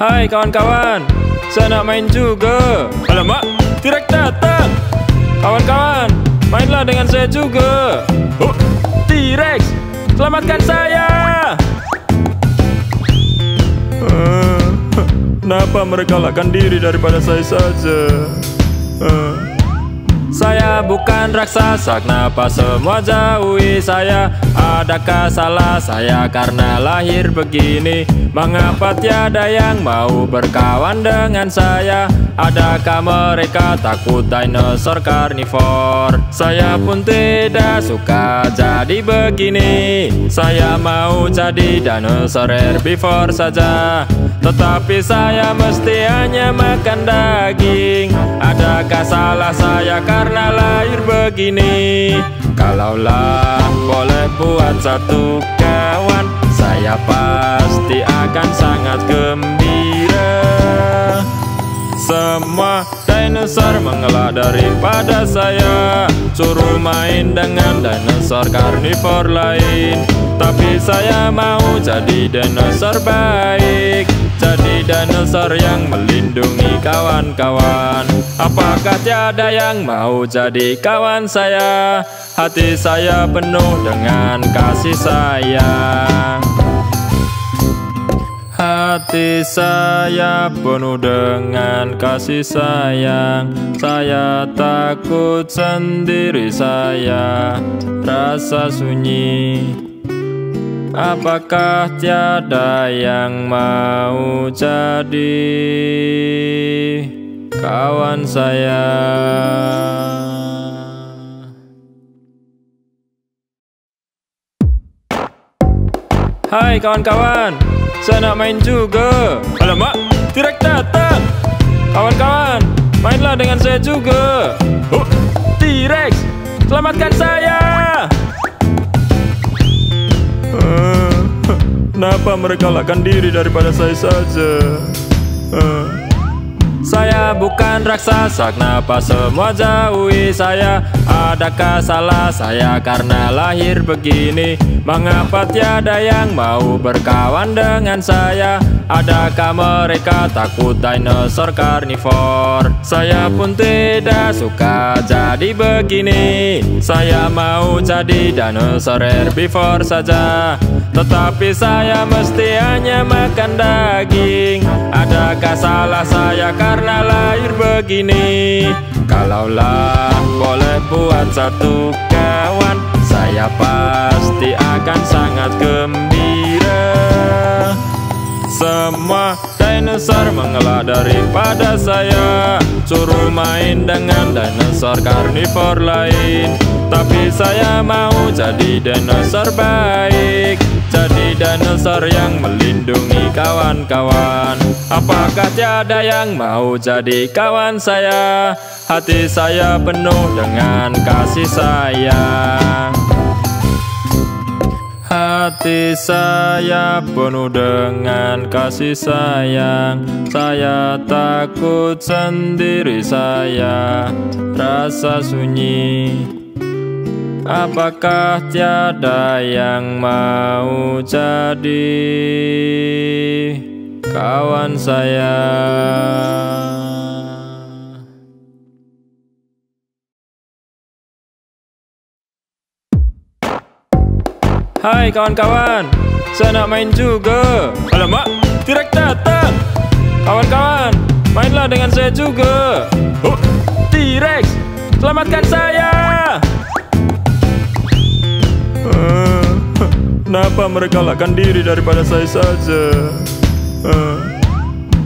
Hai kawan-kawan, saya nak main juga. Alamak, T-Rex datang. Kawan-kawan, mainlah dengan saya juga. Oh, T-Rex, selamatkan saya. Kenapa mereka lakkan diri daripada saya saja? Saya bukan raksasa, kenapa semua jauhi saya? Adakah salah saya karena lahir begini? Mengapa tiada yang mau berkawan dengan saya? Adakah mereka takut dinosaur karnivor? Saya pun tidak suka jadi begini. Saya mau jadi dinosaur herbivore saja, tetapi saya mesti hanya makan daging. Adakah salah saya karena lahir begini? Kalaulah boleh buat satu kawan, saya pasti akan sangat gembira. Semua dinosaur mengelak daripada saya, suruh main dengan dinosaur karnivor lain. Tapi saya mau jadi dinosaur baik, jadi dinosaur yang melindungi kawan-kawan. Apakah tiada yang mau jadi kawan saya? Hati saya penuh dengan kasih sayang. Hati saya penuh dengan kasih sayang. Saya takut sendiri, saya rasa sunyi. Apakah tiada yang mau jadi kawan saya? Hai kawan-kawan, saya nak main juga. Alamak, T-Rex datang. Kawan-kawan, mainlah dengan saya juga. Oh, T-Rex, selamatkan saya. Kenapa mereka lakkan diri daripada saya saja? Saya bukan raksasa, kenapa semua jauhi saya? Adakah salah saya karena lahir begini? Mengapa tiada yang mau berkawan dengan saya? Adakah mereka takut dinosaur karnivor? Saya pun tidak suka jadi begini. Saya mau jadi dinosaur herbivore saja, tetapi saya mesti hanya makan daging. Adakah salah saya karena lahir begini? Kalaulah boleh buat satu kawan, saya pasti akan sangat gembira. Semua dinosaur mengelak daripada saya, suruh main dengan dinosaur karnivor lain. Tapi saya mau jadi dinosaur baik, jadi dinosaur yang melindungi kawan-kawan. Apakah tiada yang mau jadi kawan saya? Hati saya penuh dengan kasih sayang. Hati saya penuh dengan kasih sayang. Saya takut sendiri, saya rasa sunyi. Apakah tiada yang mau jadi kawan saya? Hai kawan-kawan, saya nak main juga. Alamak, T-Rex datang. Kawan-kawan, mainlah dengan saya juga. Oh, T-Rex, selamatkan saya. Kenapa mereka lakkan diri daripada saya saja?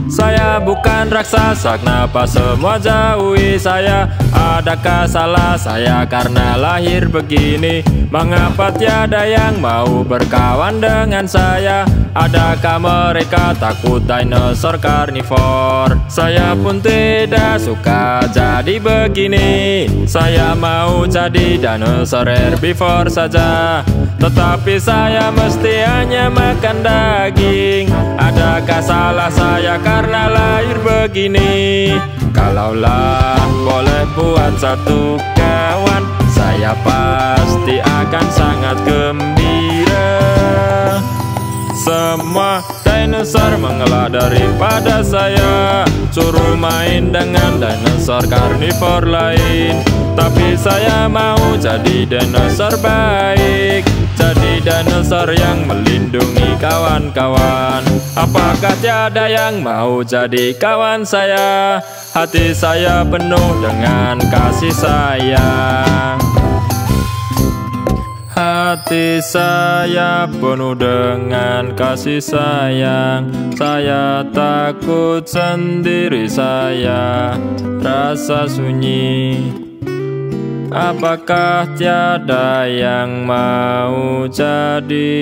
Saya bukan raksasa, kenapa semua jauhi saya? Adakah salah saya karena lahir begini? Mengapa tiada yang mau berkawan dengan saya? Adakah mereka takut dinosaur karnivor? Saya pun tidak suka jadi begini. Saya mau jadi dinosaur herbivore saja, tetapi saya mesti hanya makan daging. Adakah salah saya karena lahir begini? Kalaulah boleh buat satu kawan, saya pasti akan sangat gembira. Semua dinosaur mengelak daripada saya. Suruh main dengan dinosaur karnivor lain, tapi saya mau jadi dinosaur baik, jadi dinosaur yang melindungi kawan-kawan. Apakah tiada yang mau jadi kawan saya? Hati saya penuh dengan kasih sayang. Hati saya penuh dengan kasih sayang. Saya takut sendiri, saya rasa sunyi. Apakah tiada yang mau jadi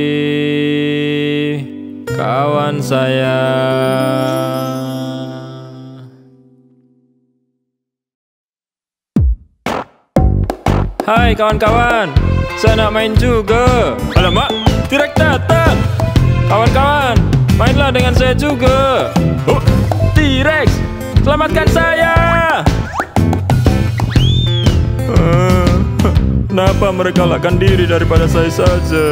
kawan saya? Hai kawan-kawan, saya nak main juga. Alamak, T-Rex datang. Kawan-kawan, mainlah dengan saya juga. Oh, T-Rex, selamatkan saya. Kenapa mereka lakkan diri daripada saya saja?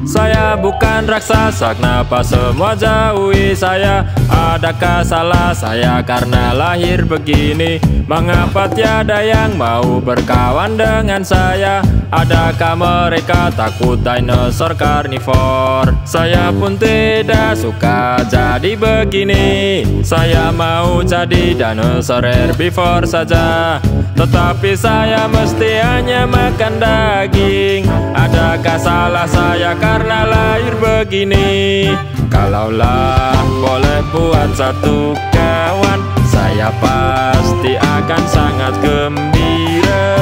Saya bukan raksasa, kenapa semua jauhi saya? Adakah salah saya karena lahir begini? Mengapa tiada yang mau berkawan dengan saya? Adakah mereka takut dinosaur karnivor? Saya pun tidak suka jadi begini. Saya mau jadi dinosaur herbivore saja, tetapi saya mesti hanya makan daging. Adakah salah saya karena lahir begini? Kalaulah boleh buat satu kawan, saya pasti akan sangat gembira.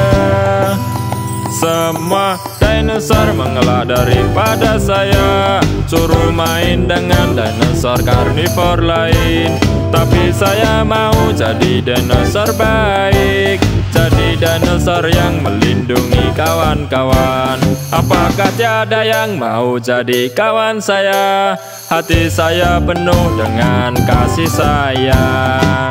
Semua dinosaur mengelak daripada saya. Suruh main dengan dinosaur karnivor lain, tapi saya mau jadi dinosaur baik, jadi dinosaur yang melindungi kawan-kawan. Apakah tiada yang mau jadi kawan saya? Hati saya penuh dengan kasih sayang.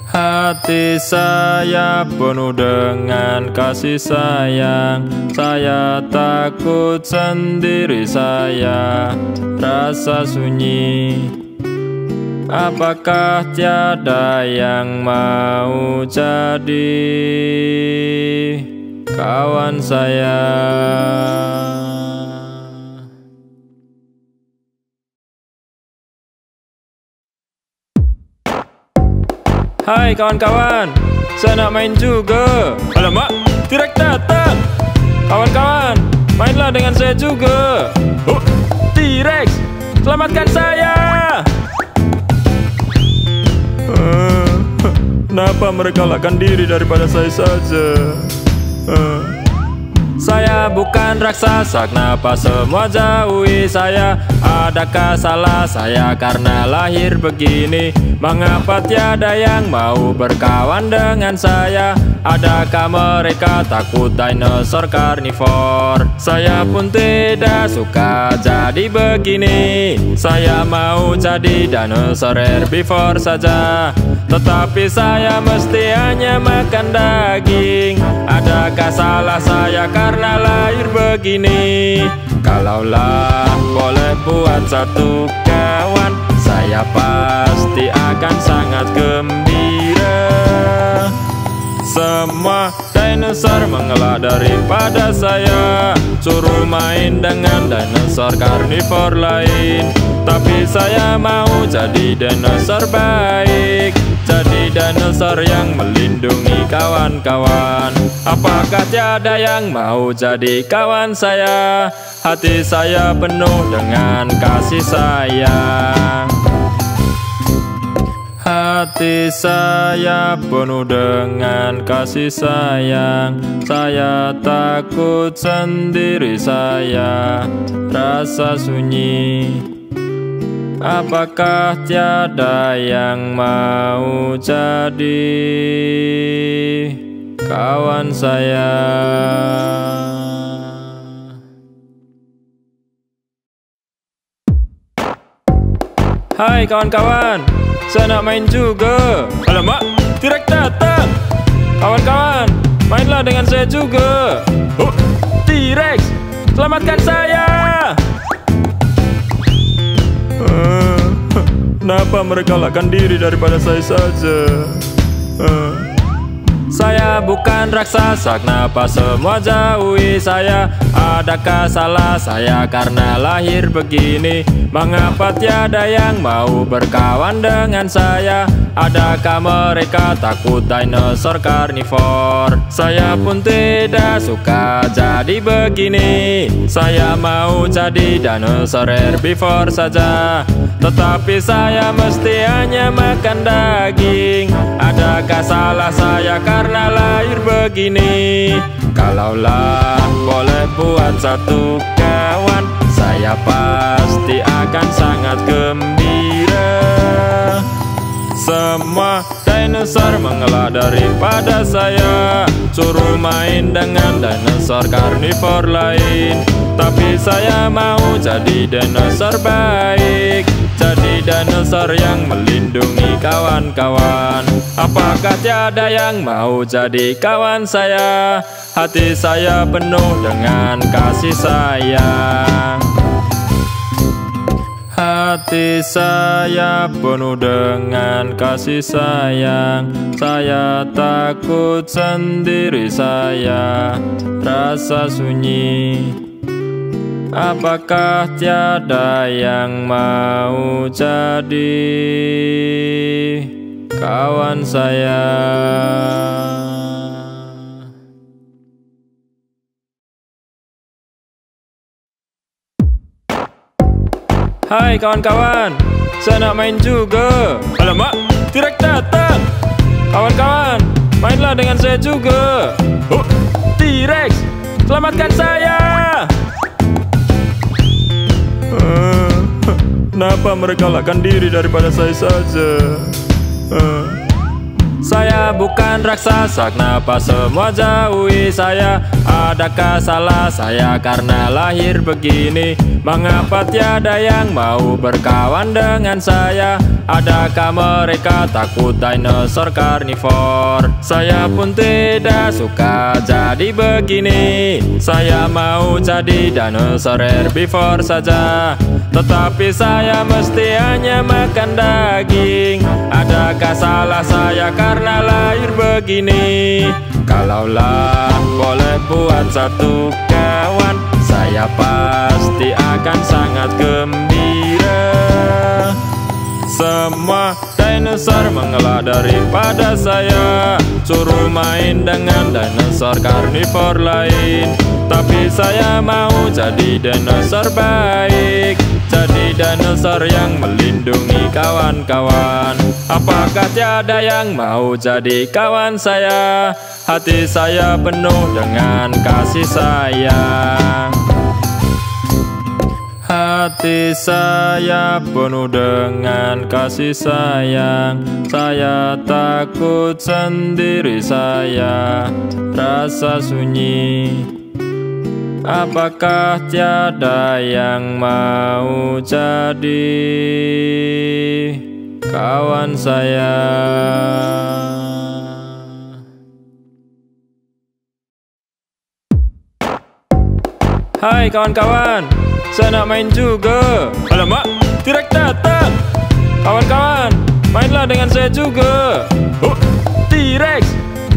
Hati saya penuh dengan kasih sayang. Saya takut sendiri, saya rasa sunyi. Apakah tiada yang mau jadi kawan saya? Hai kawan-kawan, saya nak main juga. Alamak, T-Rex datang. Kawan-kawan, mainlah dengan saya juga. Oh, T-Rex, selamatkan saya. Kenapa mereka lakkan diri daripada saya saja? Saya bukan raksasa, kenapa semua jauhi saya? Adakah salah saya karena lahir begini? Mengapa tiada yang mau berkawan dengan saya? Adakah mereka takut dinosaur karnivor? Saya pun tidak suka jadi begini. Saya mau jadi dinosaur herbivore saja, tetapi saya mesti hanya makan daging. Adakah salah saya karena lahir begini? Kalaulah boleh buat satu kawan, saya pasti akan sangat gembira. Semua dinosaur mengelak daripada saya. Suruh main dengan dinosaur karnivor lain, tapi saya mau jadi dinosaur baik, jadi dinosaur yang melindungi kawan-kawan. Apakah tiada yang mau jadi kawan saya? Hati saya penuh dengan kasih sayang. Hati saya penuh dengan kasih sayang. Saya takut sendiri, saya rasa sunyi. Apakah tiada yang mau jadi kawan saya? Hai kawan-kawan, saya nak main juga. Alamak, T-Rex datang. Kawan-kawan, mainlah dengan saya juga. Oh, T-Rex, selamatkan saya. Kenapa mereka lakkan diri daripada saya saja? Saya bukan raksasa, kenapa semua jauhi saya? Adakah salah saya karena lahir begini? Mengapa tiada yang mau berkawan dengan saya? Adakah mereka takut dinosaur karnivor? Saya pun tidak suka jadi begini. Saya mau jadi dinosaur herbivore saja, tetapi saya mesti hanya makan daging. Adakah salah saya karena lahir begini? Kalaulah boleh buat satu kawan, saya pasti akan sangat gembira. Semua dinosaur mengelak daripada saya, suruh main dengan dinosaur karnivor lain. Tapi saya mau jadi dinosaur baik, jadi dinosaur yang melindungi kawan-kawan. Apakah tiada yang mau jadi kawan saya? Hati saya penuh dengan kasih sayang. Hati saya penuh dengan kasih sayang. Saya takut sendiri, saya rasa sunyi. Apakah tiada yang mau jadi kawan saya? Hai kawan-kawan, saya nak main juga. Alamak, T-Rex datang. Kawan-kawan, mainlah dengan saya juga. T-Rex, selamatkan saya. Kenapa mereka lakkan diri daripada saya saja? Saya bukan raksasa, kenapa semua jauhi saya? Adakah salah saya karena lahir begini? Mengapa tiada yang mau berkawan dengan saya? Adakah mereka takut dinosaur karnivor? Saya pun tidak suka jadi begini. Saya mau jadi dinosaur herbivore saja, tetapi saya mesti hanya makan daging. Adakah salah saya karena lahir begini? Kalaulah boleh buat satu kawan, saya pasti akan sangat gembira. Semua dinosaur mengelak daripada saya, suruh main dengan dinosaur karnivor lain. Tapi saya mau jadi dinosaur baik, jadi dinosaur yang melindungi kawan-kawan. Apakah tiada yang mau jadi kawan saya? Hati saya penuh dengan kasih sayang. Hati saya penuh dengan kasih sayang. Saya takut sendiri, saya rasa sunyi. Apakah tiada yang mau jadi kawan saya? Hai kawan-kawan, saya nak main juga. Alamak, T-Rex datang. Kawan-kawan, mainlah dengan saya juga. T-Rex,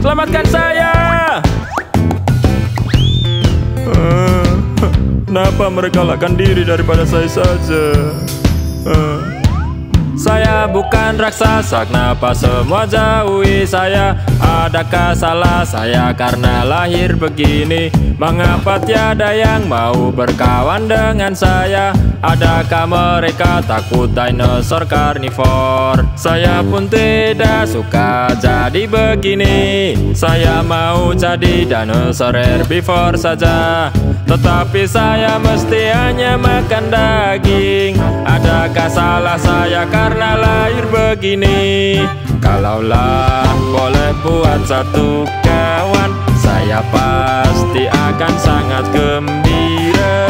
selamatkan saya. Kenapa mereka lakkan diri daripada saya saja? Saya bukan raksasa, kenapa semua jauhi saya? Adakah salah saya karena lahir begini? Mengapa tiada yang mau berkawan dengan saya? Adakah mereka takut dinosaur karnivor? Saya pun tidak suka jadi begini. Saya mau jadi dinosaur herbivore saja, tetapi saya mesti hanya makan daging. Adakah salah saya karena lahir begini? Kalaulah boleh buat satu kawan, saya pasti akan sangat gembira.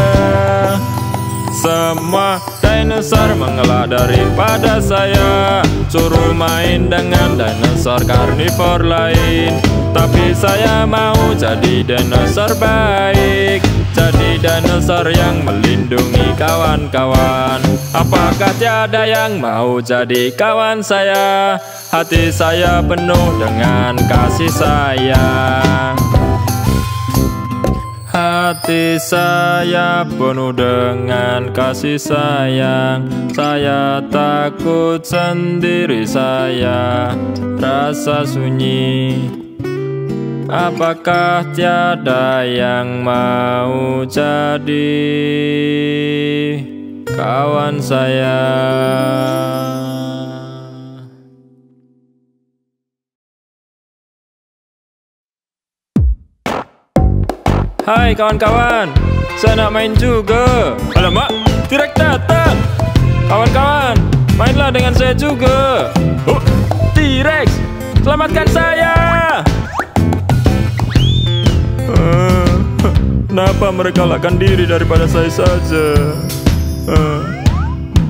Semua dinosaur mengelak daripada saya, suruh main dengan dinosaur karnivor lain. Tapi saya mau jadi dinosaur baik, jadi dinosaur yang melindungi kawan-kawan. Apakah tiada yang mau jadi kawan saya? Hati saya penuh dengan kasih sayang. Hati saya penuh dengan kasih sayang. Saya takut sendiri, saya rasa sunyi. Apakah tiada yang mau jadi kawan saya? Hai kawan-kawan, saya nak main juga. Alamak, T-Rex datang. Kawan-kawan, mainlah dengan saya juga. Oh, T-Rex, selamatkan saya. Kenapa mereka lakkan diri daripada saya saja?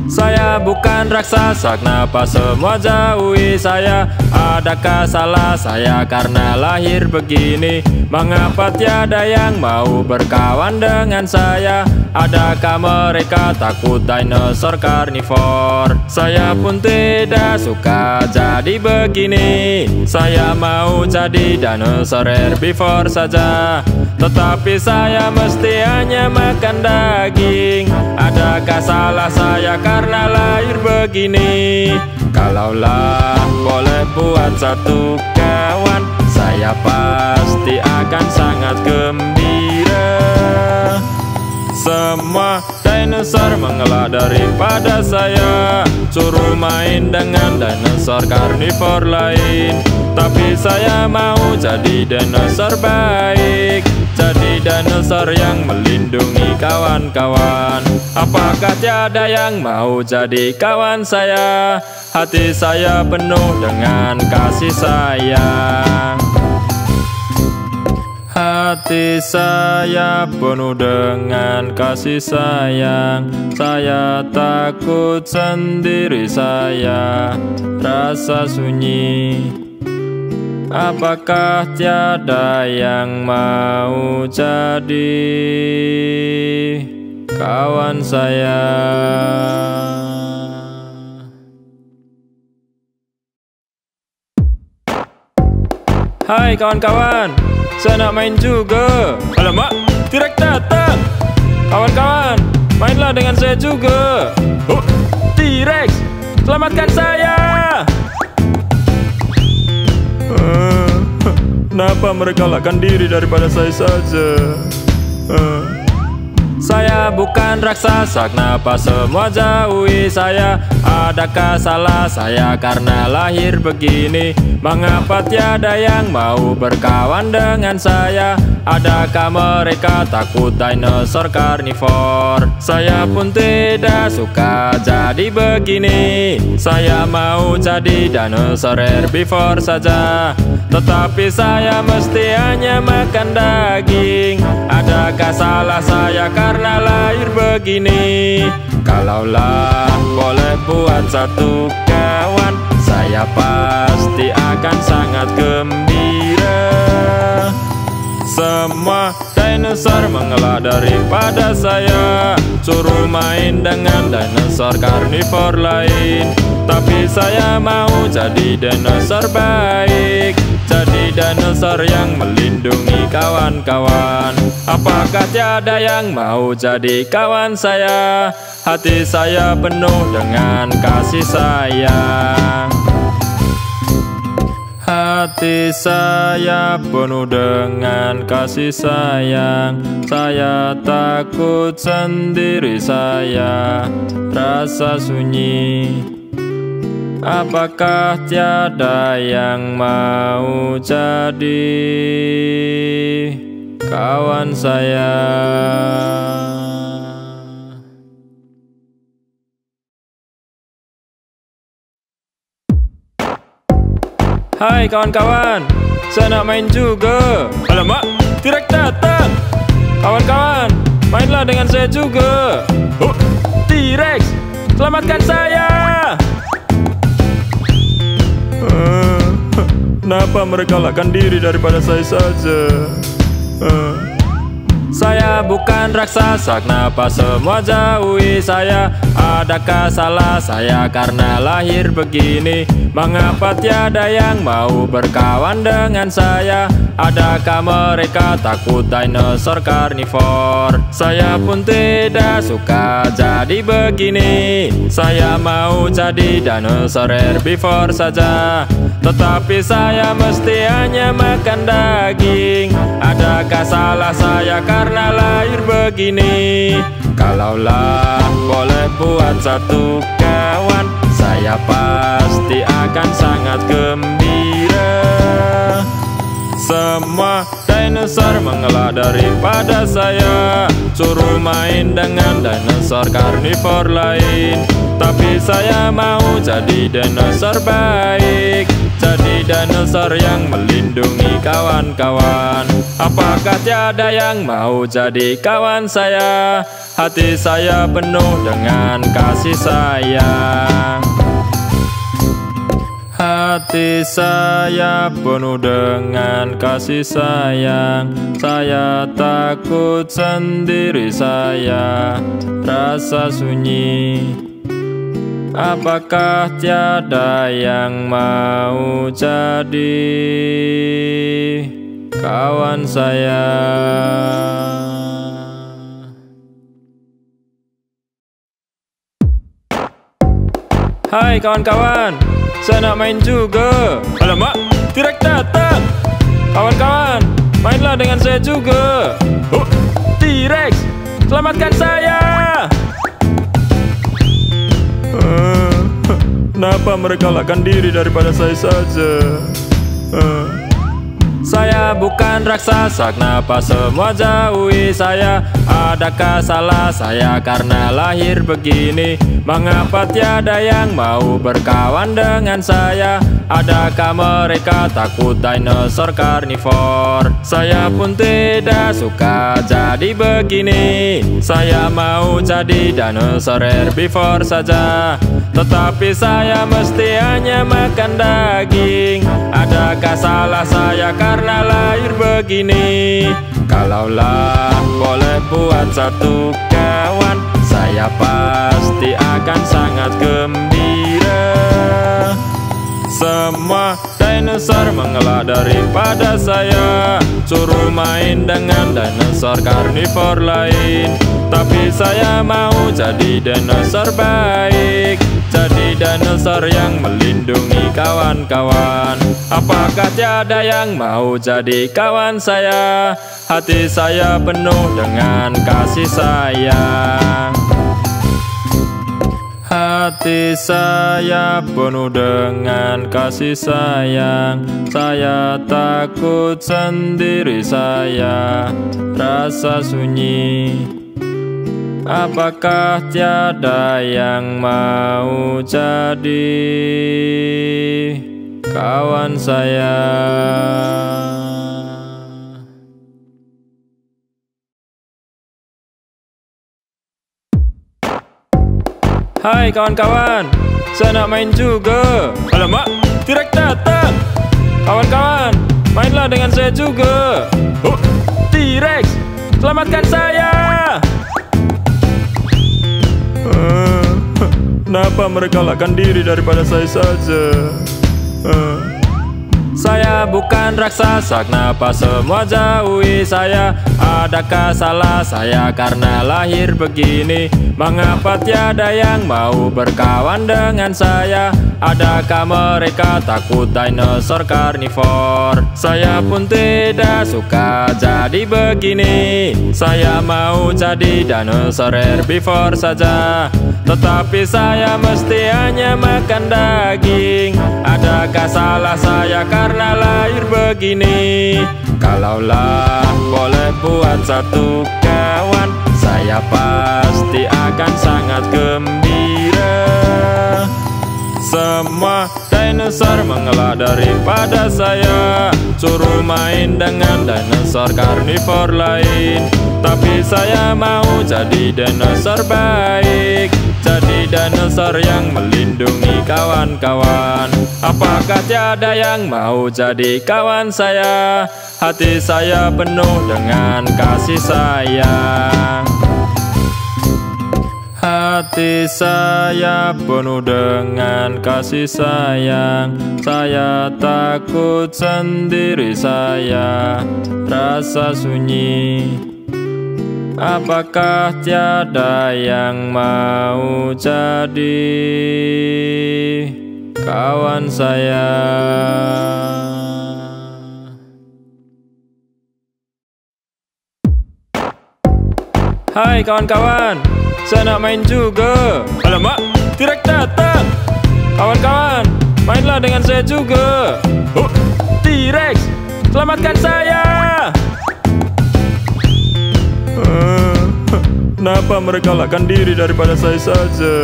Saya bukan raksasa, kenapa semua jauhi saya? Adakah salah saya karena lahir begini? Mengapa tiada yang mau berkawan dengan saya? Adakah mereka takut dinosaur karnivor? Saya pun tidak suka jadi begini. Saya mau jadi dinosaur herbivore saja, tetapi saya mesti hanya makan daging. Adakah salah saya karena lahir begini? Kalaulah boleh buat satu kawan, saya pasti akan sangat gembira. Semua dinosaur mengelak daripada saya, suruh main dengan dinosaur karnivor lain. Tapi saya mau jadi dinosaur baik, jadi dinosaur yang melindungi kawan-kawan. Apakah tiada yang mau jadi kawan saya? Hati saya penuh dengan kasih sayang. Hati saya penuh dengan kasih sayang. Saya takut sendiri, saya rasa sunyi. Apakah tiada yang mau jadi kawan saya? Hai kawan-kawan, saya nak main juga. Alamak, T-Rex datang. Kawan-kawan, mainlah dengan saya juga. Oh, T-Rex, selamatkan saya. Kenapa mereka lakkan diri daripada saya saja? Saya bukan raksasa, kenapa semua jauhi saya? Adakah salah saya karena lahir begini? Mengapa tiada yang mau berkawan dengan saya? Adakah mereka takut dinosaur karnivor? Saya pun tidak suka jadi begini. Saya mau jadi dinosaur herbivore saja, tetapi saya mesti hanya makan daging. Adakah salah saya karena lahir begini? Kalaulah boleh buat satu kawan, saya pasti akan sangat gembira. Semua dinosaur mengelak daripada saya, suruh main dengan dinosaur karnivor lain. Tapi saya mau jadi dinosaur baik, jadi dinosaur yang melindungi kawan-kawan. Apakah tiada yang mau jadi kawan saya? Hati saya penuh dengan kasih sayang. Hati saya penuh dengan kasih sayang. Saya takut sendiri, saya rasa sunyi. Apakah tiada yang mau jadi kawan saya? Hai kawan-kawan, saya nak main juga. Alamak, T-Rex datang. Kawan-kawan, mainlah dengan saya juga. Oh, T-Rex, selamatkan saya. Kenapa mereka lakkan diri daripada saya saja? Saya bukan raksasa, kenapa semua jauhi saya? Adakah salah saya karena lahir begini? Mengapa tiada yang mau berkawan dengan saya? Adakah mereka takut dinosaur karnivor? Saya pun tidak suka jadi begini. Saya mau jadi dinosaur herbivore saja, tetapi saya mesti hanya makan daging. Adakah salah saya karena lahir begini? Kalaulah boleh buat satu kawan, saya pasti akan sangat gembira. Semua dinosaur mengelak daripada saya, suruh main dengan dinosaur karnivor lain. Tapi saya mau jadi dinosaur baik, jadi dinosaur yang melindungi kawan-kawan. Apakah tiada yang mau jadi kawan saya? Hati saya penuh dengan kasih sayang. Hati saya penuh dengan kasih sayang. Saya takut sendiri, saya rasa sunyi. Apakah tiada yang mau jadi kawan saya? Hai kawan-kawan, saya nak main juga. Alamak, T-Rex datang. Kawan-kawan, mainlah dengan saya juga. Oh, T-Rex, selamatkan saya. Kenapa mereka lakkan diri daripada saya saja? Saya bukan raksasa, kenapa semua jauhi saya? Adakah salah saya karena lahir begini? Mengapa tiada yang mau berkawan dengan saya? Adakah mereka takut dinosaur karnivor? Saya pun tidak suka jadi begini. Saya mau jadi dinosaur herbivore saja, tetapi saya mesti hanya makan daging. Adakah salah saya karena lahir begini? Kalaulah boleh buat satu kawan, saya pasti akan sangat gembira. Semua dinosaur mengelak daripada saya, suruh main dengan dinosaur karnivor lain. Tapi saya mau jadi dinosaur baik, jadi dinosaur yang melindungi kawan-kawan. Apakah tiada yang mau jadi kawan saya? Hati saya penuh dengan kasih sayang. Hati saya penuh dengan kasih sayang. Saya takut sendiri, saya rasa sunyi. Apakah tiada yang mau jadi kawan saya? Hai kawan-kawan, saya nak main juga. Alamak, T-Rex datang. Kawan-kawan, mainlah dengan saya juga. Oh, T-Rex, selamatkan saya. Kenapa mereka lakkan diri daripada saya saja? Saya bukan raksasa, kenapa semua jauhi saya? Adakah salah saya karena lahir begini? Mengapa tiada yang mau berkawan dengan saya? Adakah mereka takut dinosaur karnivor? Saya pun tidak suka jadi begini. Saya mau jadi dinosaur herbivore saja, tetapi saya mesti hanya makan daging. Adakah salah saya karena lahir begini? Kalaulah boleh buat satu kawan, saya pasti akan sangat gembira. Semua dinosaur mengelak daripada saya, suruh main dengan dinosaur karnivor lain. Tapi saya mau jadi dinosaur baik, jadi dinosaur yang melindungi kawan-kawan. Apakah tiada yang mau jadi kawan saya? Hati saya penuh dengan kasih sayang. Hati saya penuh dengan kasih sayang. Saya takut sendiri, saya rasa sunyi. Apakah tiada yang mau jadi kawan saya? Hai kawan-kawan, saya nak main juga. Alamak, T-Rex datang. Kawan-kawan, mainlah dengan saya juga. Oh, T-Rex, selamatkan saya. Kenapa mereka lakkan diri daripada saya saja?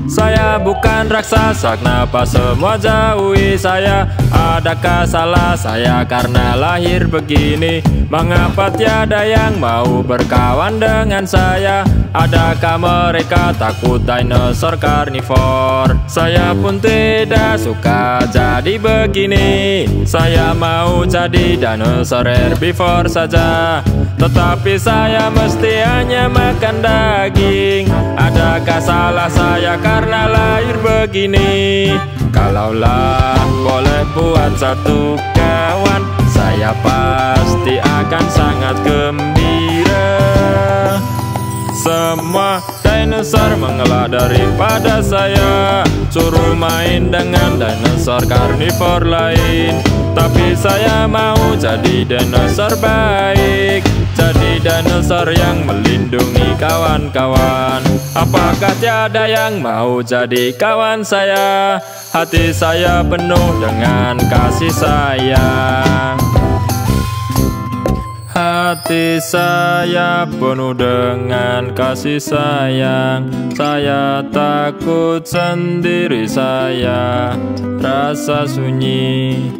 Saya bukan raksasa, kenapa semua jauhi saya? Adakah salah saya karena lahir begini? Mengapa tiada yang mau berkawan dengan saya? Adakah mereka takut dinosaur karnivor? Saya pun tidak suka jadi begini. Saya mau jadi dinosaur herbivore saja, tetapi saya mesti hanya makan daging. Adakah salah saya karena lahir begini? Kalaulah boleh buat satu kawan, saya pasti akan sangat gembira. Semua dinosaur mengelak daripada saya, suruh main dengan dinosaur karnivor lain. Tapi saya mau jadi dinosaur baik, jadi dinosaur yang melindungi kawan-kawan. Apakah tiada yang mau jadi kawan saya? Hati saya penuh dengan kasih sayang. Hati saya penuh dengan kasih sayang. Saya takut sendiri, saya rasa sunyi.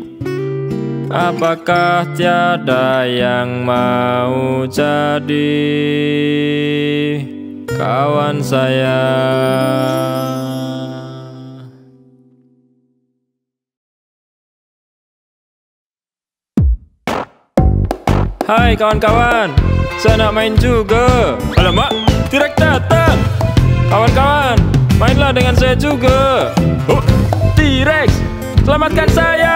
Apakah tiada yang mau jadi kawan saya? Hai kawan-kawan, saya nak main juga. Alamak, T-Rex datang. Kawan-kawan, mainlah dengan saya juga. Oh, T-Rex, selamatkan saya.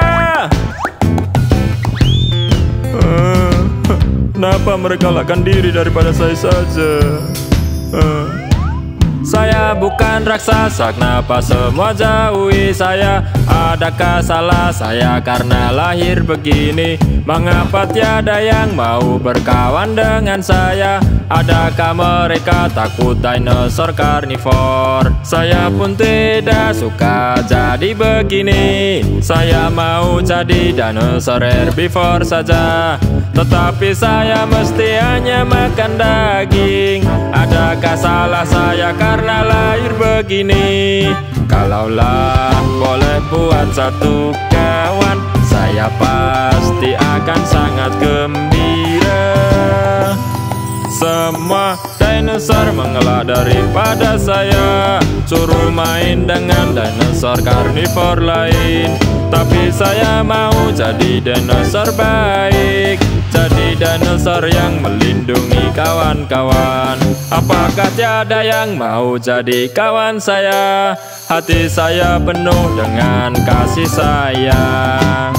Kenapa mereka lakkan diri daripada saya saja? Saya bukan raksasa, kenapa semua jauhi saya? Adakah salah saya karena lahir begini? Mengapa tiada yang mau berkawan dengan saya? Adakah mereka takut dinosaur karnivor? Saya pun tidak suka jadi begini. Saya mau jadi dinosaur herbivore saja, tetapi saya mesti hanya makan daging. Adakah salah saya karena lahir begini? Kalaulah boleh buat satu kawan, saya pasti akan sangat gembira. Semua dinosaur mengelak daripada saya, suruh main dengan dinosaur karnivor lain. Tapi saya mau jadi dinosaur baik, jadi dinosaur yang melindungi kawan-kawan. Apakah tiada yang mau jadi kawan saya? Hati saya penuh dengan kasih sayang.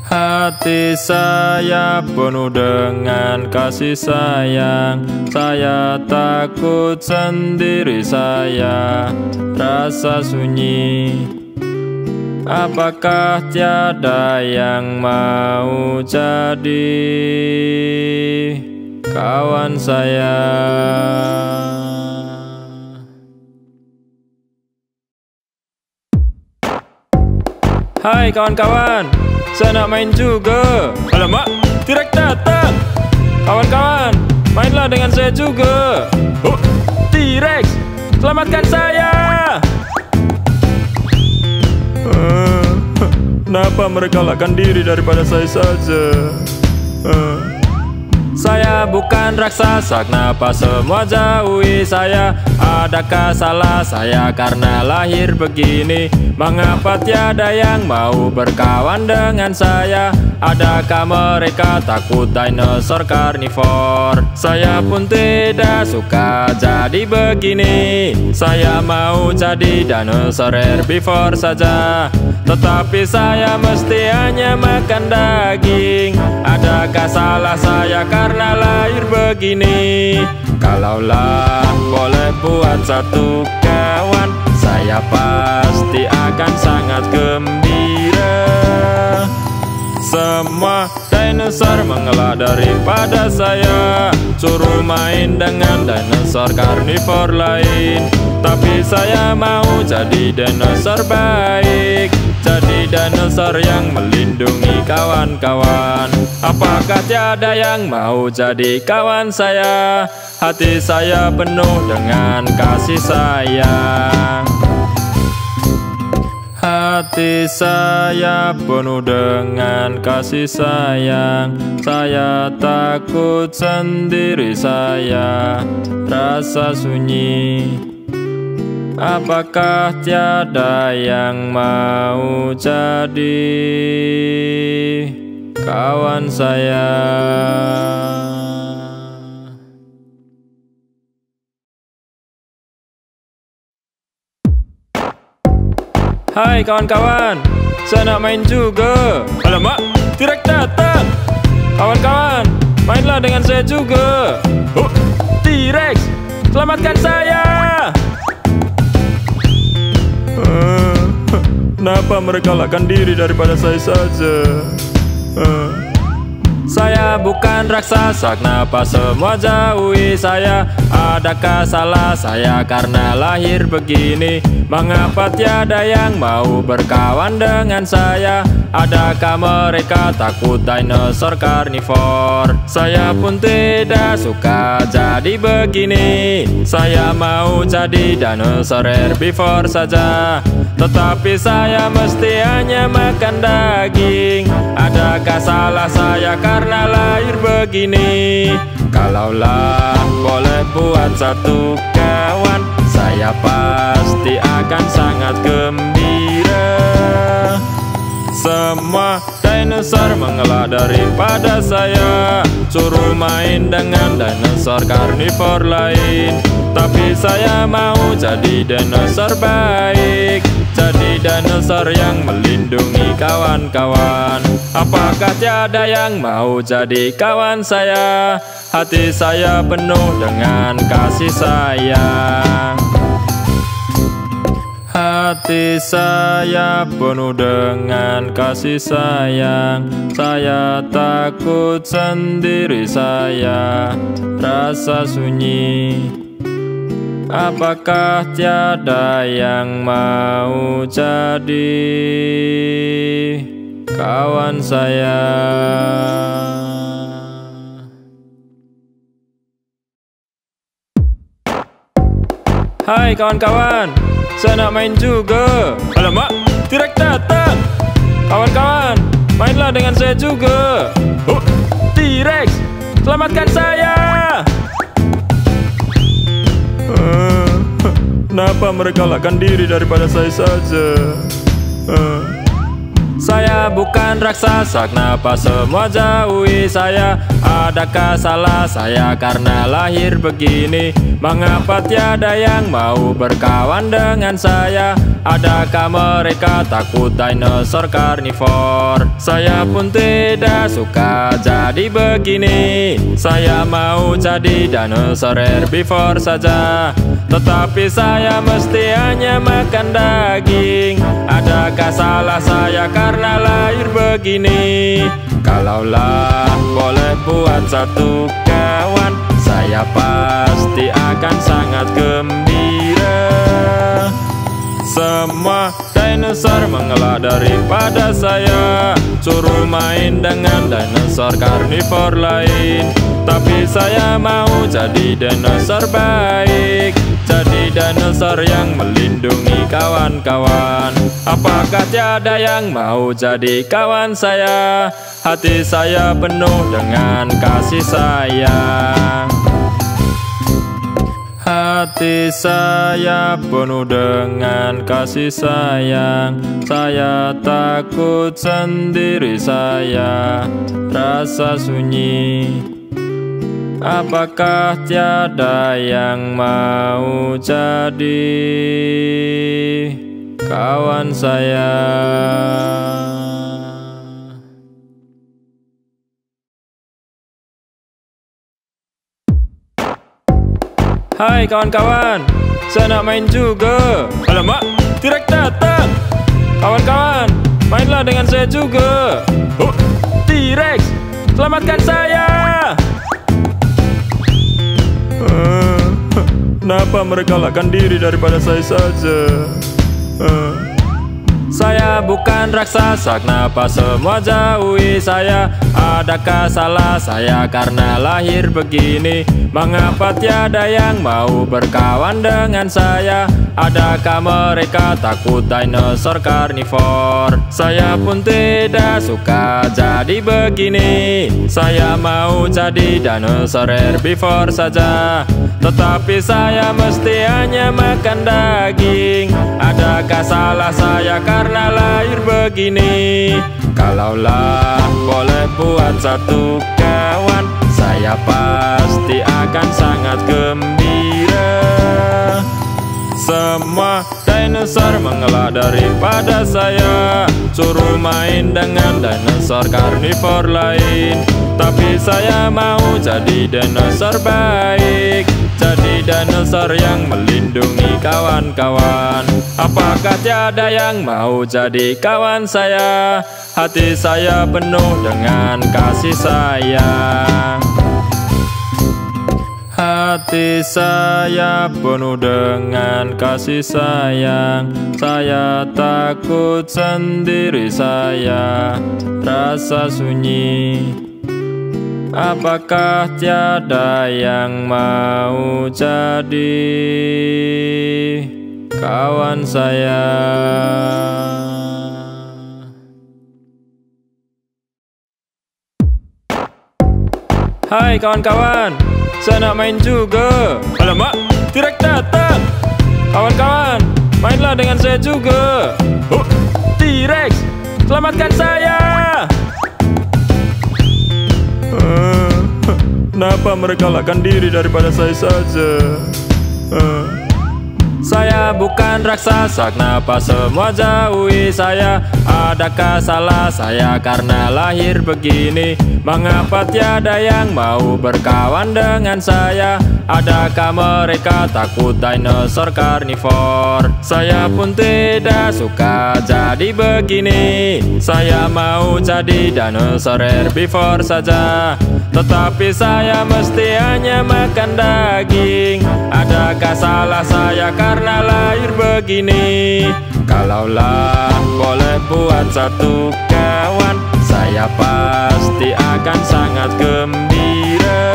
Hati saya penuh dengan kasih sayang. Saya takut sendiri, saya rasa sunyi. Apakah tiada yang mau jadi kawan saya? Hai kawan-kawan, saya nak main juga. Alamak, T-Rex datang. Kawan-kawan, mainlah dengan saya juga. Oh, T-Rex, selamatkan saya. Kenapa mereka lakkan diri daripada saya saja? Saya bukan raksasa, kenapa semua jauhi saya? Adakah salah saya karena lahir begini? Mengapa tiada yang mau berkawan dengan saya? Adakah mereka takut dinosaur karnivor? Saya pun tidak suka jadi begini. Saya mau jadi dinosaur herbivore saja, tetapi saya mesti hanya makan daging. Adakah salah saya karena lahir begini? Kalaulah boleh buat satu kawan, saya pasti akan sangat gembira. Semua dinosaur mengelak daripada saya, suruh main dengan dinosaur karnivor lain. Tapi saya mau jadi dinosaur baik, jadi dinosaur yang melindungi kawan-kawan. Apakah tiada yang mau jadi kawan saya? Hati saya penuh dengan kasih sayang. Hati saya penuh dengan kasih sayang. Saya takut sendiri, saya rasa sunyi. Apakah tiada yang mau jadi kawan saya? Hai kawan-kawan, saya nak main juga. Alamak, T-Rex datang. Kawan-kawan, mainlah dengan saya juga. Oh, T-Rex, selamatkan saya. Kenapa mereka lakkan diri daripada saya saja? Saya bukan raksasa, kenapa semua jauhi saya? Adakah salah saya karena lahir begini? Mengapa tiada yang mau berkawan dengan saya? Adakah mereka takut dinosaur karnivor? Saya pun tidak suka jadi begini. Saya mau jadi dinosaur herbivore saja, tetapi saya mesti hanya makan daging. Adakah salah saya karena lahir begini? Kalaulah boleh buat satu kawan, saya pasti akan sangat gembira. Semua dinosaur mengelak daripada saya, suruh main dengan dinosaur karnivor lain. Tapi saya mau jadi dinosaur baik, jadi dinosaur yang melindungi kawan-kawan. Apakah tiada yang mau jadi kawan saya? Hati saya penuh dengan kasih sayang. Hati saya penuh dengan kasih sayang. Saya takut sendiri, saya rasa sunyi. Apakah tiada yang mau jadi kawan saya? Hai kawan-kawan, saya nak main juga. Alamak, T-Rex datang. Kawan-kawan, mainlah dengan saya juga. Oh, T-Rex, selamatkan saya. Kenapa mereka lakkan diri daripada saya saja? Saya bukan raksasa, kenapa semua jauhi saya? Adakah salah saya karena lahir begini? Mengapa tiada yang mau berkawan dengan saya? Adakah mereka takut dinosaur karnivor? Saya pun tidak suka jadi begini. Saya mau jadi dinosaur herbivore saja, tetapi saya mesti hanya makan daging. Adakah salah saya karena lahir begini? Kalaulah boleh buat satu kawan, saya pasti akan sangat gembira. Semua dinosaur mengelak daripada saya, suruh main dengan dinosaur karnivor lain. Tapi saya mau jadi dinosaur baik, jadi jadi dinosaur yang melindungi kawan-kawan. Apakah tiada yang mau jadi kawan saya? Hati saya penuh dengan kasih sayang. Hati saya penuh dengan kasih sayang. Saya takut sendiri, saya rasa sunyi. Apakah tiada yang mau jadi kawan saya? Hai kawan-kawan, saya nak main juga. Alamak, T-Rex datang. Kawan-kawan, mainlah dengan saya juga. Oh, T-Rex, selamatkan saya. Kenapa mereka lakkan diri daripada saya saja? Saya bukan raksasa, kenapa semua jauhi saya? Adakah salah saya karena lahir begini? Mengapa tiada yang mau berkawan dengan saya? Adakah mereka takut dinosaur karnivor? Saya pun tidak suka jadi begini. Saya mau jadi dinosaur herbivore saja, tetapi saya mesti hanya makan daging. Adakah salah saya karena lahir begini? Kalaulah boleh buat satu kawan, saya pasti akan sangat gembira. Semua dinosaur mengelak daripada saya, suruh main dengan dinosaur karnivor lain. Tapi saya mau jadi dinosaur baik, jadi dinosaur yang melindungi kawan-kawan. Apakah tiada yang mau jadi kawan saya? Hati saya penuh dengan kasih sayang. Hati saya penuh dengan kasih sayang. Saya takut sendiri, saya rasa sunyi. Apakah tiada yang mau jadi kawan saya? Hai kawan-kawan, saya nak main juga. Alamak, T-Rex datang. Kawan-kawan, mainlah dengan saya juga. Oh, T-Rex, selamatkan saya. Kenapa mereka lakkan diri daripada saya saja? Saya bukan raksasa, kenapa semua jauhi saya? Adakah salah saya karena lahir begini? Mengapa tiada yang mau berkawan dengan saya? Adakah mereka takut dinosaur karnivor? Saya pun tidak suka jadi begini. Saya mau jadi dinosaur herbivore saja, tetapi saya mesti hanya makan daging. Adakah salah saya karena lahir begini? Kalaulah boleh buat satu kawan, saya pasti akan sangat gembira.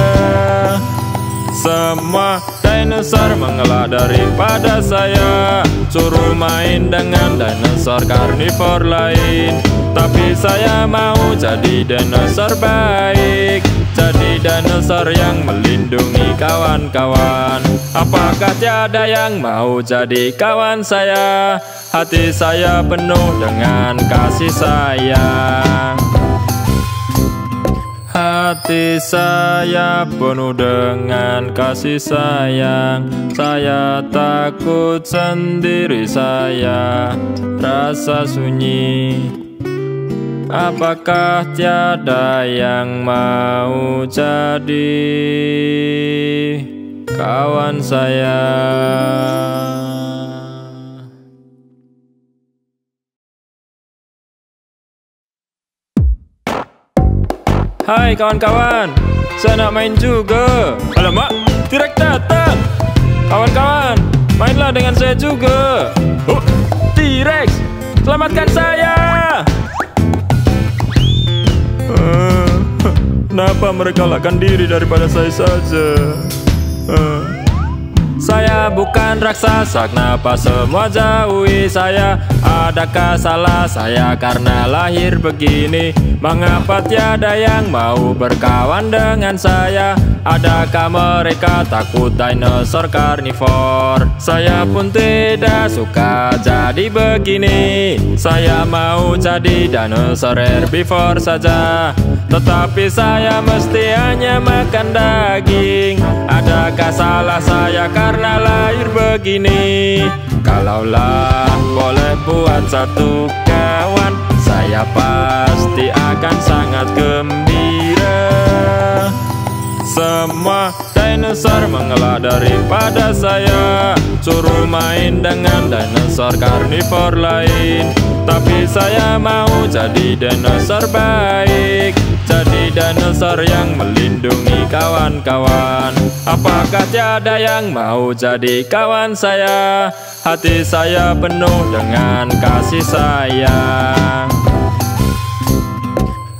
Semua dinosaur mengelak daripada saya, suruh main dengan dinosaur karnivor lain. Tapi saya mau jadi dinosaur baik, jadi dinosaur yang melindungi kawan-kawan. Apakah tiada yang mau jadi kawan saya? Hati saya penuh dengan kasih sayang. Hati saya penuh dengan kasih sayang. Saya takut sendiri, saya rasa sunyi. Apakah tiada yang mau jadi kawan saya? Hai kawan-kawan, saya nak main juga. Alamak, T-Rex datang. Kawan-kawan, mainlah dengan saya juga. Oh, T-Rex, selamatkan saya. Kenapa mereka lakkan diri daripada saya saja? Saya bukan raksasa, kenapa semua jauhi saya? Adakah salah saya karena lahir begini? Mengapa tiada yang mau berkawan dengan saya? Adakah mereka takut dinosaur karnivor? Saya pun tidak suka jadi begini. Saya mau jadi dinosaur herbivore saja, tetapi saya mesti hanya makan daging. Adakah salah saya karena lahir begini? Kalaulah boleh buat satu kawan, saya pasti akan sangat gembira. Semua dinosaur mengelak daripada saya, suruh main dengan dinosaur karnivor lain. Tapi saya mau jadi dinosaur baik, jadi dinosaur yang melindungi kawan-kawan. Apakah tiada yang mau jadi kawan saya? Hati saya penuh dengan kasih sayang.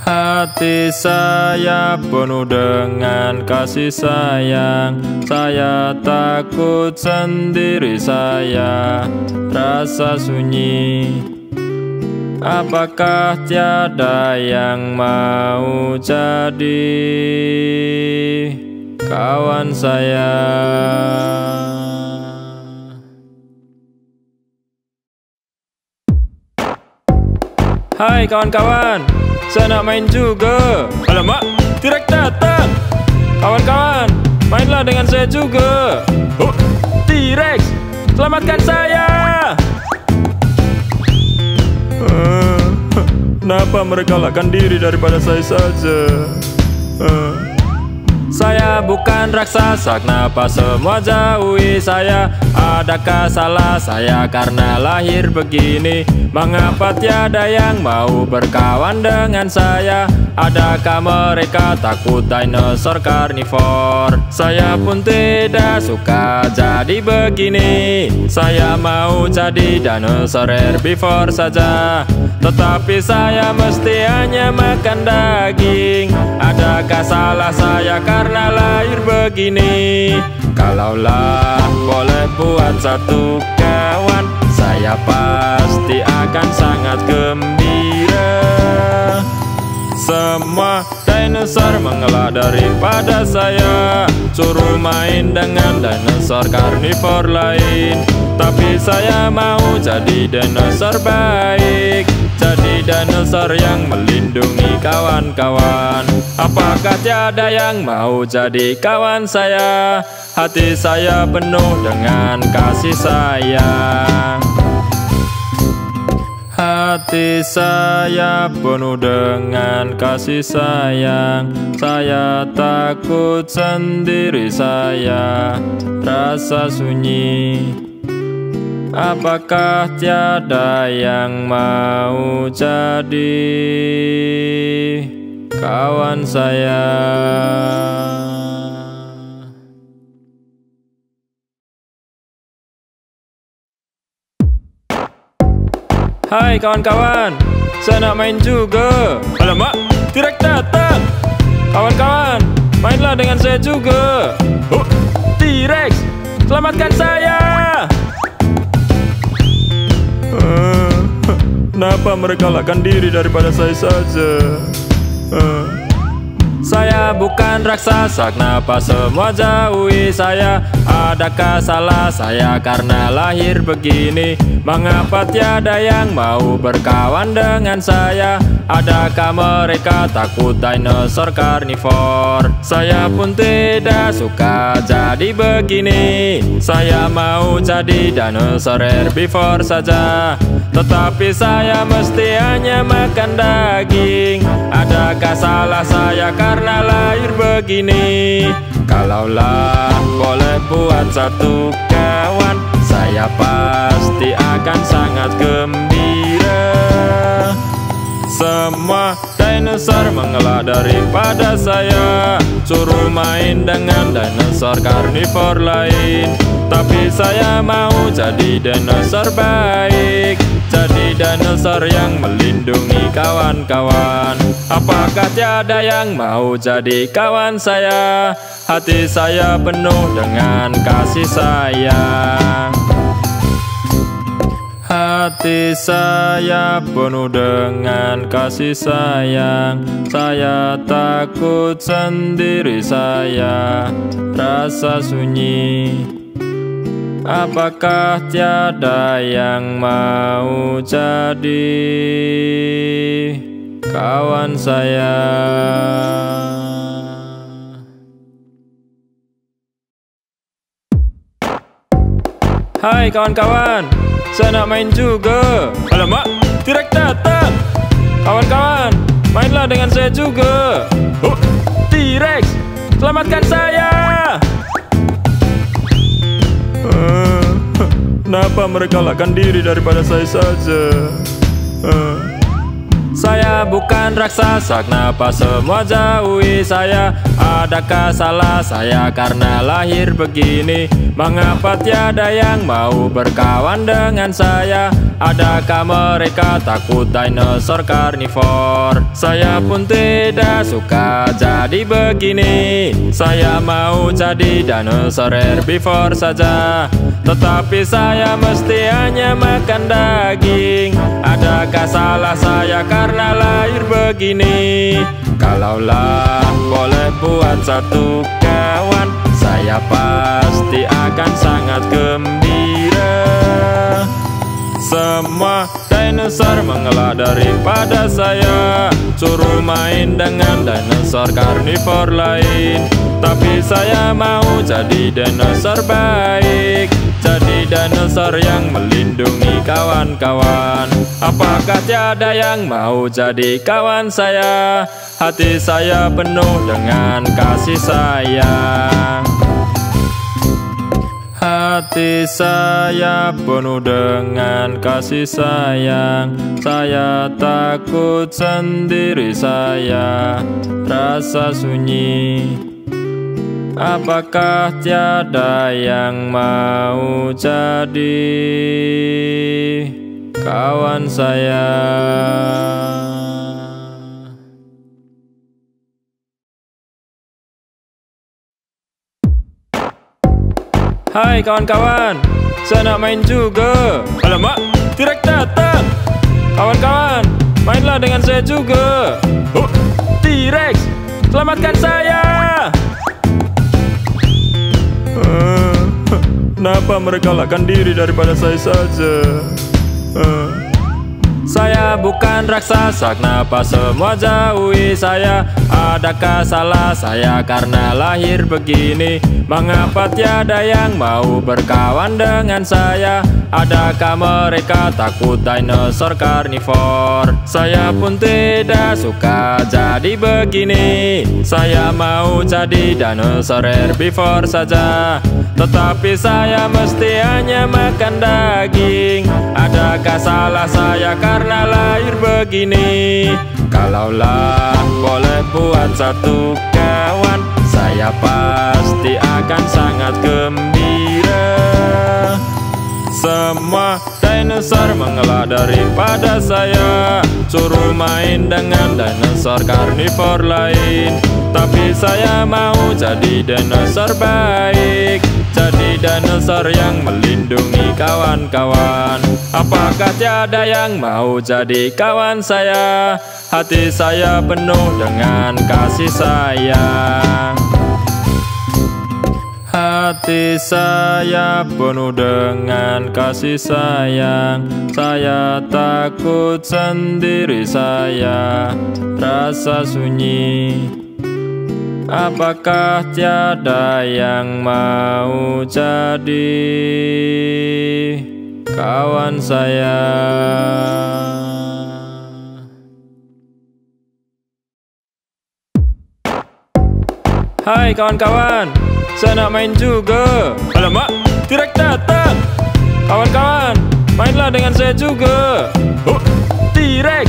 Hati saya penuh dengan kasih sayang. Saya takut sendiri, saya rasa sunyi. Apakah tiada yang mau jadi kawan saya? Hai kawan-kawan, saya nak main juga. Alamak, T-Rex datang. Kawan-kawan, mainlah dengan saya juga. Oh, T-Rex, selamatkan saya. Kenapa mereka lakkan diri daripada saya saja? Saya bukan raksasa, kenapa semua jauhi saya? Adakah salah saya karena lahir begini? Mengapa tiada yang mau berkawan dengan saya? Adakah mereka takut dinosaur karnivor? Saya pun tidak suka jadi begini. Saya mau jadi dinosaur herbivore saja, tetapi saya mesti hanya makan daging. Adakah salah saya karena lahir begini? Kalaulah boleh buat satu kawan, saya pasti akan sangat gembira. Semua dinosaur mengelak daripada saya, suruh main dengan dinosaur karnivor lain. Tapi saya mau jadi dinosaur baik, jadi dinosaur yang melindungi kawan-kawan. Apakah tiada yang mau jadi kawan saya? Hati saya penuh dengan kasih sayang. Hati saya penuh dengan kasih sayang. Saya takut sendiri, saya rasa sunyi. Apakah tiada yang mau jadi kawan saya? Hai kawan-kawan, saya nak main juga. Alamak, T-Rex datang. Kawan-kawan, mainlah dengan saya juga. Oh, T-Rex, selamatkan saya. Kenapa mereka lakkan diri daripada saya saja? Saya bukan raksasa, kenapa semua jauhi saya? Adakah salah saya karena lahir begini? Mengapa tiada yang mau berkawan dengan saya? Adakah mereka takut dinosaur karnivor? Saya pun tidak suka jadi begini. Saya mau jadi dinosaur herbivore saja, tetapi saya mesti hanya makan daging. Adakah salah saya karena lahir begini? Kalaulah boleh buat satu kawan, saya pasti akan sangat gembira. Semua dinosaur mengelak daripada saya, suruh main dengan dinosaur karnivor lain. Tapi saya mau jadi dinosaur baik, jadi dinosaur yang melindungi kawan-kawan. Apakah tiada yang mau jadi kawan saya? Hati saya penuh dengan kasih sayang. Hati saya penuh dengan kasih sayang. Saya takut sendiri, saya rasa sunyi. Apakah tiada yang mau jadi kawan saya? Hai kawan-kawan, saya nak main juga. Alamak, T-Rex datang. Kawan-kawan, mainlah dengan saya juga. Oh, T-Rex, selamatkan saya. Kenapa mereka lakkan diri daripada saya saja? Saya bukan raksasa, kenapa semua jauhi saya? Adakah salah saya karena lahir begini? Mengapa tiada yang mau berkawan dengan saya? Adakah mereka takut dinosaur karnivor? Saya pun tidak suka jadi begini. Saya mau jadi dinosaur herbivore saja, tetapi saya mesti hanya makan daging. Adakah salah saya karena lahir begini? Kalaulah boleh buat satu kawan, saya pasti akan sangat gembira. Semua dinosaur mengelak daripada saya, suruh main dengan dinosaur karnivor lain. Tapi saya mau jadi dinosaur baik, jadi dinosaur yang melindungi kawan-kawan. Apakah tiada yang mau jadi kawan saya? Hati saya penuh dengan kasih sayang. Hati saya penuh dengan kasih sayang. Saya takut sendiri, saya rasa sunyi. Apakah tiada yang mau jadi kawan saya? Hai kawan-kawan, saya nak main juga. Alamak, T-Rex datang. Kawan-kawan, mainlah dengan saya juga. Oh, T-Rex, selamatkan saya. Kenapa mereka lakkan diri daripada saya saja? Saya bukan raksasa, kenapa semua jauhi saya? Adakah salah saya karena lahir begini? Mengapa tiada yang mau berkawan dengan saya? Adakah mereka takut dinosaur karnivor? Saya pun tidak suka jadi begini. Saya mau jadi dinosaur herbivore saja, tetapi saya mesti hanya makan daging. Adakah salah saya karena lahir begini? Kalaulah boleh buat satu kawan, saya pasti akan sangat gembira. Semua dinosaur mengelak daripada saya, suruh main dengan dinosaur karnivor lain. Tapi saya mau jadi dinosaur baik, jadi dinosaur yang melindungi kawan-kawan. Apakah tiada yang mau jadi kawan saya? Hati saya penuh dengan kasih sayang. Hati saya penuh dengan kasih sayang. Saya takut sendiri, saya rasa sunyi. Apakah tiada yang mau jadi kawan saya? Hai kawan-kawan, saya nak main juga. Alamak, T-Rex datang. Kawan-kawan, mainlah dengan saya juga. Oh, T-Rex,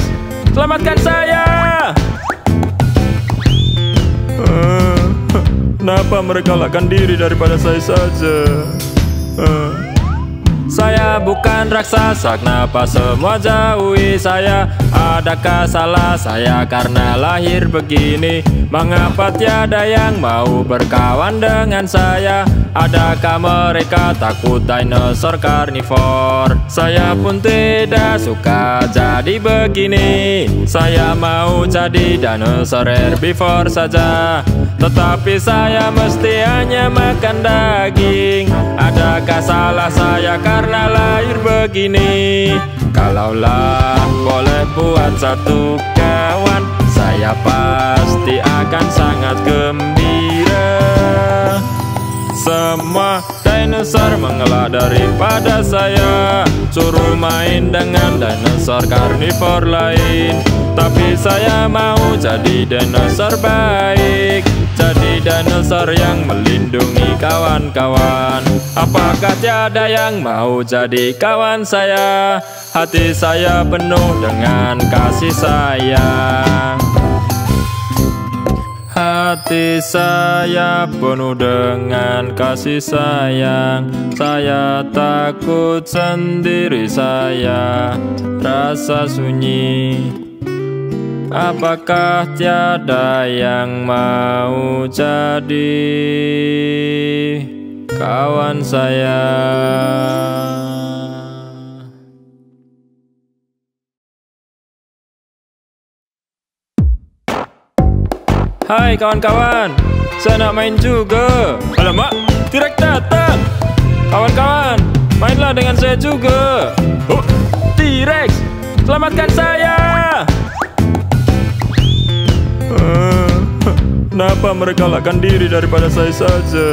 selamatkan saya. Kenapa mereka lakkan diri daripada saya saja? Saya bukan raksasa, kenapa semua jauhi saya? Adakah salah saya karena lahir begini? Mengapa tiada yang mau berkawan dengan saya? Adakah mereka takut dinosaur karnivor? Saya pun tidak suka jadi begini. Saya mau jadi dinosaur herbivore saja, tetapi saya mesti hanya makan daging. Adakah salah saya karena lahir begini? Kalaulah boleh buat satu kawan, saya pasti akan sangat gembira. Semua dinosaur mengelak daripada saya, suruh main dengan dinosaur karnivor lain. Tapi saya mau jadi dinosaur baik, jadi dinosaur yang melindungi kawan-kawan. Apakah tiada yang mau jadi kawan saya? Hati saya penuh dengan kasih sayang. Hati saya penuh dengan kasih sayang. Saya takut sendiri, saya rasa sunyi. Apakah tiada yang mau jadi kawan saya? Hai kawan-kawan, saya nak main juga. Alamak, T-Rex datang. Kawan-kawan, mainlah dengan saya juga. Oh, T-Rex, selamatkan saya. Kenapa mereka lakkan diri daripada saya saja?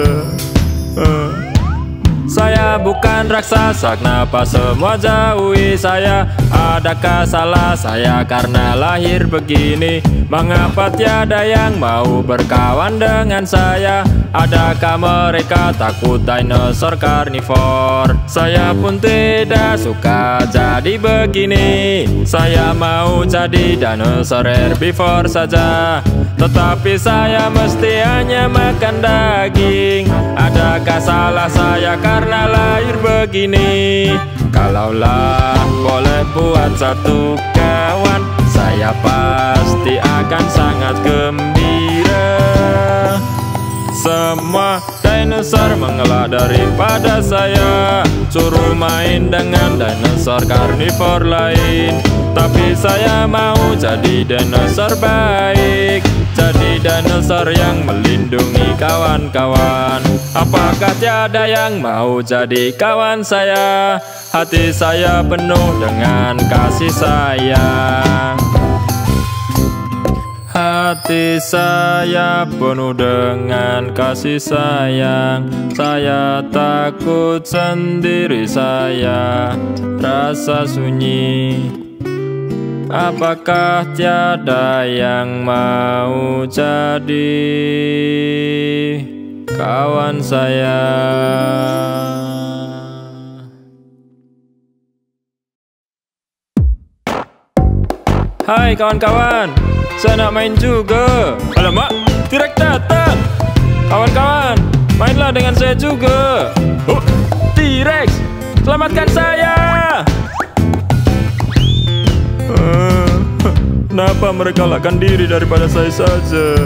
Saya bukan raksasa, kenapa semua jauhi saya? Adakah salah saya karena lahir begini? Mengapa tiada yang mau berkawan dengan saya? Adakah mereka takut dinosaur karnivor? Saya pun tidak suka jadi begini. Saya mau jadi dinosaur herbivore saja, tetapi saya mesti hanya makan daging. Adakah salah saya karena lahir begini? Kalaulah boleh buat satu kawan, saya pasti akan sangat gembira. Semua dinosaur mengelak daripada saya, suruh main dengan dinosaur karnivor lain. Tapi saya mau jadi dinosaur baik, jadi dinosaur yang melindungi kawan-kawan. Apakah tiada yang mau jadi kawan saya? Hati saya penuh dengan kasih sayang. Hati saya penuh dengan kasih sayang. Saya takut sendiri, saya rasa sunyi. Apakah tiada yang mau jadi kawan saya? Hai kawan-kawan, saya nak main juga. Alamak, T-Rex datang. Kawan-kawan, mainlah dengan saya juga. Oh, T-Rex, selamatkan saya. Kenapa mereka lakkan diri daripada saya saja?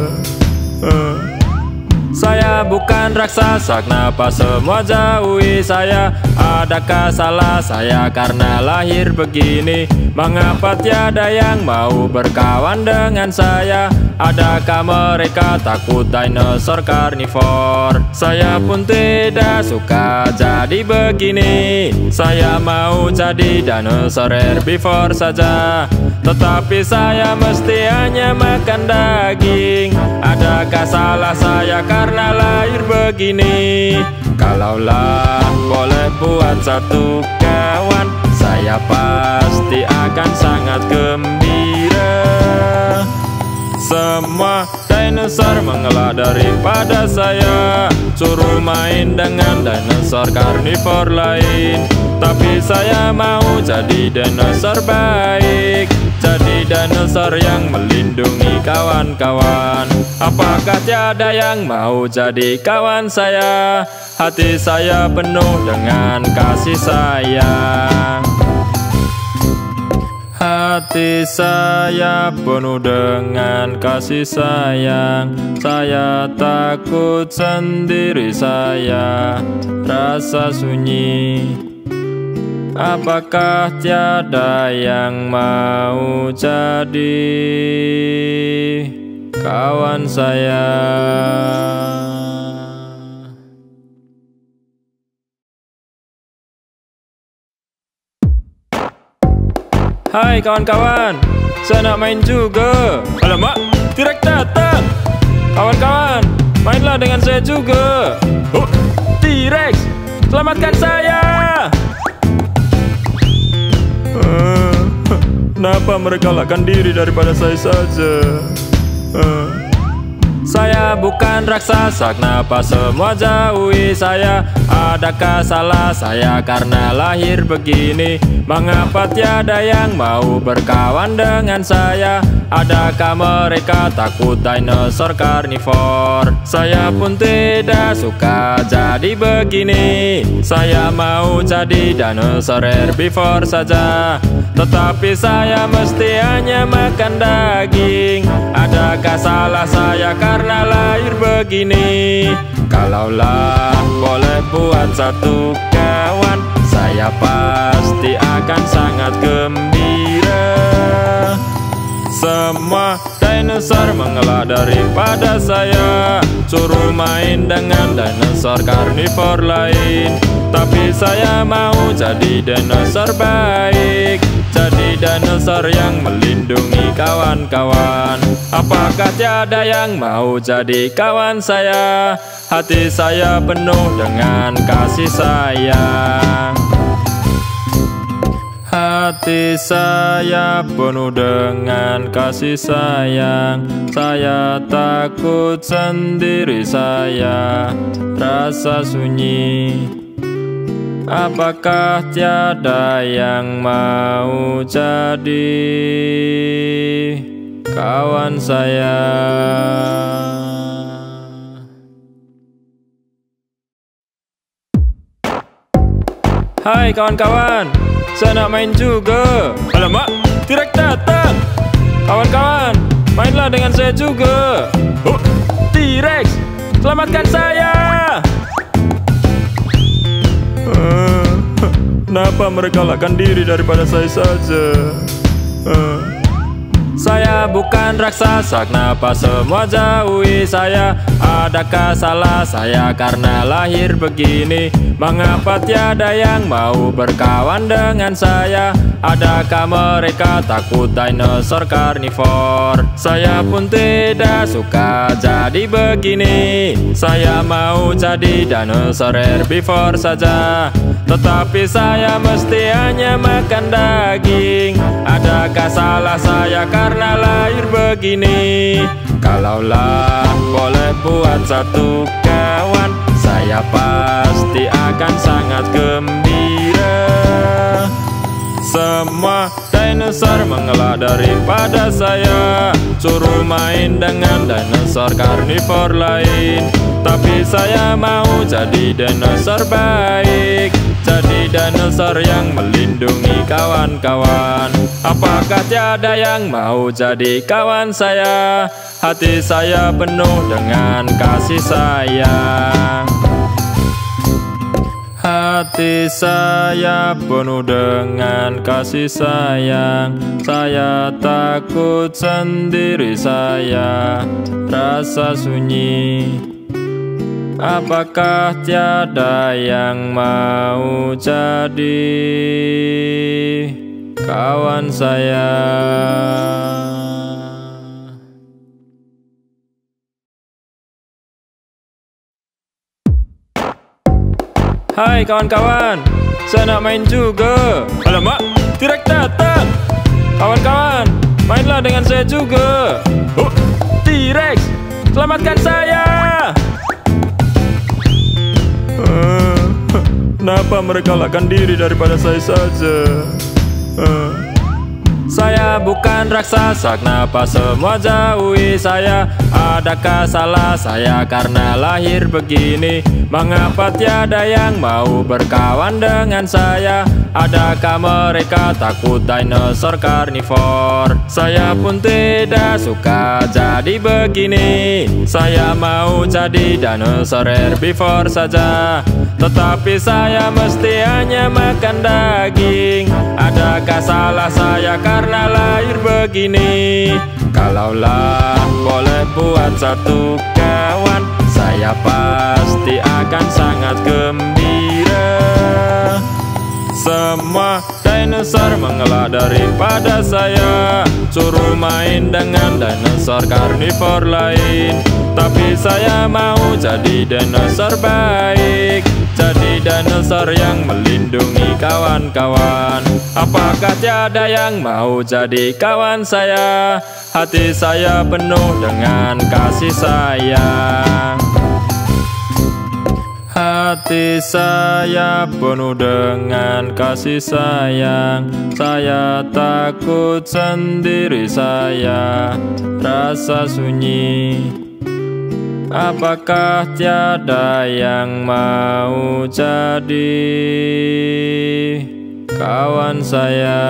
Saya bukan raksasa, kenapa semua jauhi saya? Adakah salah saya karena lahir begini? Mengapa tiada yang mau berkawan dengan saya? Adakah mereka takut dinosaur karnivor? Saya pun tidak suka jadi begini. Saya mau jadi dinosaur herbivore saja, tetapi saya mesti hanya makan daging. Adakah salah saya karena lahir begini? Kalaulah boleh buat satu kawan, saya pasti akan sangat gembira. Semua dinosaur mengelak daripada saya, suruh main dengan dinosaur karnivor lain. Tapi saya mau jadi dinosaur baik, jadi dinosaur yang melindungi kawan-kawan. Apakah tiada yang mau jadi kawan saya? Hati saya penuh dengan kasih sayang. Hati saya penuh dengan kasih sayang. Saya takut sendiri, saya rasa sunyi. Apakah tiada yang mau jadi kawan saya? Hai kawan-kawan, saya nak main juga. Alamak, T-Rex datang. Kawan-kawan, mainlah dengan saya juga. Oh, T-Rex, selamatkan saya. Kenapa mereka lakkan diri daripada saya saja? Saya bukan raksasa, kenapa semua jauhi saya? Adakah salah saya karena lahir begini? Mengapa tiada yang mau berkawan dengan saya? Adakah mereka takut dinosaur karnivor? Saya pun tidak suka jadi begini. Saya mau jadi dinosaur herbivore saja, tetapi saya mesti hanya makan daging. Adakah salah saya karena lahir begini? Kalaulah boleh buat satu kawan, saya pasti akan sangat gembira. Semua dinosaur mengelak daripada saya, suruh main dengan dinosaur karnivor lain. Tapi saya mau jadi dinosaur baik, jadi dinosaur yang melindungi kawan-kawan. Apakah tiada yang mau jadi kawan saya? Hati saya penuh dengan kasih sayang. Hati saya penuh dengan kasih sayang. Saya takut sendiri, saya rasa sunyi. Apakah tiada yang mau jadi kawan saya? Hai kawan-kawan, saya nak main juga. Alamak, T-Rex datang. Kawan-kawan, mainlah dengan saya juga. Oh, T-Rex, selamatkan saya. Kenapa mereka lakkan diri daripada saya saja? Saya bukan raksasa, kenapa semua jauhi saya? Adakah salah saya karena lahir begini? Mengapa tiada yang mau berkawan dengan saya? Adakah mereka takut dinosaur karnivor? Saya pun tidak suka jadi begini. Saya mau jadi dinosaur herbivore saja, tetapi saya mesti hanya makan daging. Adakah salah saya karena lahir begini? Kalaulah boleh buat satu kawan, saya pasti akan sangat gembira. Semua dinosaur mengelak daripada saya, suruh main dengan dinosaur karnivor lain. Tapi saya mau jadi dinosaur baik, jadi dinosaur yang melindungi kawan-kawan. Apakah tiada yang mau jadi kawan saya? Hati saya penuh dengan kasih sayang. Hati saya penuh dengan kasih sayang. Saya takut sendiri, saya rasa sunyi. Apakah tiada yang mau jadi kawan saya? Hai kawan-kawan, saya nak main juga. Alamak, T-Rex datang. Kawan-kawan, mainlah dengan saya juga. Oh, T-Rex, selamatkan saya. Kenapa mereka lakkan diri daripada saya saja? Saya bukan raksasa, kenapa semua jauhi saya? Adakah salah saya karena lahir begini? Mengapa tiada yang mau berkawan dengan saya? Adakah mereka takut dinosaur karnivor? Saya pun tidak suka jadi begini. Saya mau jadi dinosaur herbivore saja, tetapi saya mesti hanya makan daging. Adakah salah saya karena lahir begini? Kalaulah boleh buat satu kawan, saya pasti akan sangat gembira. Semua dinosaur mengelak daripada saya, suruh main dengan dinosaur karnivor lain. Tapi saya mau jadi dinosaur baik, jadi dinosaur yang melindungi kawan-kawan. Apakah tiada yang mau jadi kawan saya? Hati saya penuh dengan kasih sayang. Hati saya penuh dengan kasih sayang. Saya takut sendiri, saya rasa sunyi. Apakah tiada yang mau jadi kawan saya?